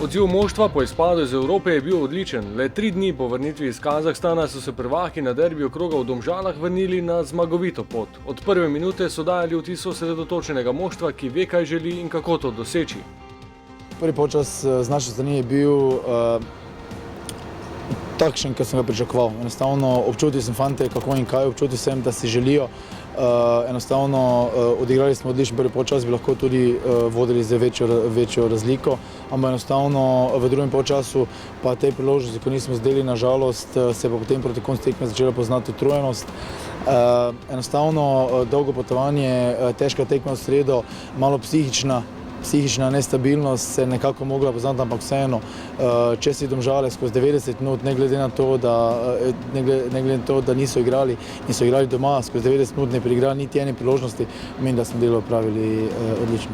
Odziv moštva po izpadu iz Evrope je bil odličen. Le 3 dni po vrnitvi iz Kazahstana so se prvaki na derbiju kroga v Domžalah vrnili na zmagovito pot. Od prve minute so dajali vtis osredotočenega moštva, ki ve, kaj želi in kako to doseči. Prvi polčas z naše strani je bil takšen, kot sem ga pričakoval. Enostavno občutil sem fante, kako in kaj, občutil sem, da si želijo. Enostavno odigrali smo odličen prvi polčas, bi lahko tudi vodili z večjo razliko, ampak enostavno v drugem polčasu pa te priložnosti, ko nismo zdeli, nažalost, se pa potem proti koncu tekme začela poznati utrujenost. Enostavno dolgo potovanje, težka tekma v sredo, malo psihična nestabilnost se nekako mogla poznati, ampak vseeno, če si Domžale skozi 90 minut, ne glede na to, da niso igrali in so igrali doma, skozi 90 minut ne priigrali niti ene priložnosti, menim, da smo delo opravili odlično.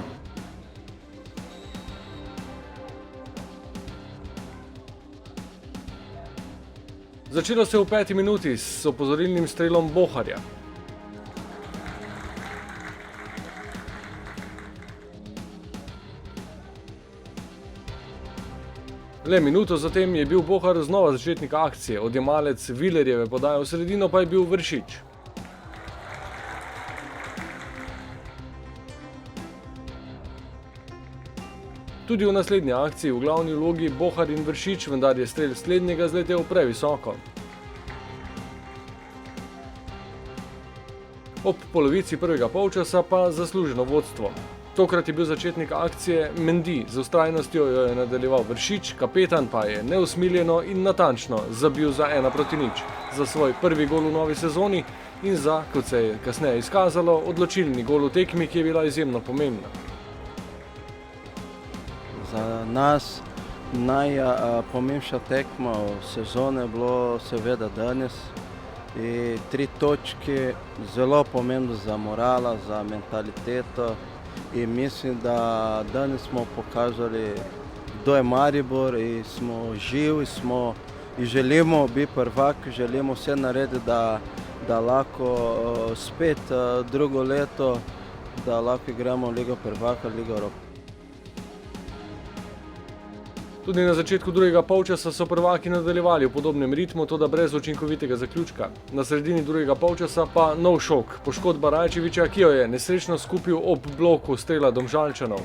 Začelo se v 5. minuti s opozorilnim strelom Boharja. Le minuto zatem je bil Bohar znova začetnik akcije, odjemalec Vilerjeve podaje v sredino pa je bil Vršič. Tudi v naslednji akciji v glavni vlogi Bohar in Vršič, vendar je strel slednjega zletel previsoko. Ob polovici prvega polčasa pa zasluženo vodstvo. Tokrat je bil začetnik akcije Mendy, z vztrajnostjo jo je nadaljeval Vršič, kapetan pa je neusmiljeno in natančno zabil za 1:0 za svoj prvi gol v novi sezoni in za, kot se je kasneje izkazalo, odločilni gol v tekmi, ki je bila izjemno pomembna. Za nas najpomembnejša tekma v sezone je bilo seveda danes. In 3 točke, zelo pomembno za morala, za mentaliteto. In mislim, da danes smo pokazali, kdo je Maribor in smo živi in želimo biti prvak, želimo vse narediti, da lahko spet drugo leto, da lahko igramo Ligo prvaka, Ligo Evrope. Tudi na začetku drugega polčasa so prvaki nadaljevali v podobnem ritmu, toda brez učinkovitega zaključka. Na sredini drugega polčasa pa nov šok, poškodba Rajčevića, ki jo je nesrečno skupil ob bloku strela Domžalčanov.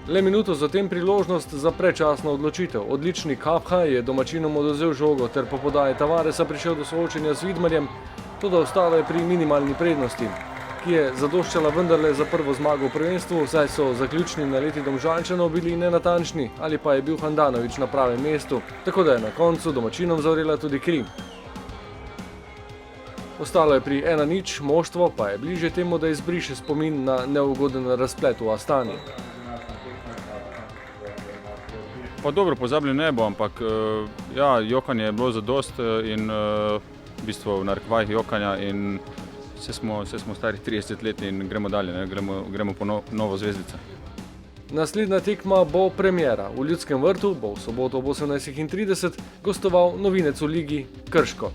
Le minuto zatem priložnost za predčasno odločitev. Odlični Kapha je domačinom odvzel žogo ter po podaji Tavaresa prišel do soočenja z Vidmarjem, toda ostalo je pri minimalni prednosti, ki je zadoščala vendarle za prvo zmago v prvenstvu, saj so zaključni naleti Domžalčanov bili nenatančni ali pa je bil Handanović na pravem mestu, tako da je na koncu domačinom zavrela tudi kri. Ostalo je pri 1:0, moštvo pa je bliže temu, da izbriše spomin na neugoden razplet v Astani. Pa dobro, pozabljen ne bo, ampak ja, jokanje je bilo zadost in v bistvu v narekovajih jokanja in vse smo stari 30 let in gremo dalje, gremo po novo zvezdico. Naslednja tekma bo premiera. V Ljudskem vrtu bo v soboto ob 18:30 gostoval novinec v ligi Krško.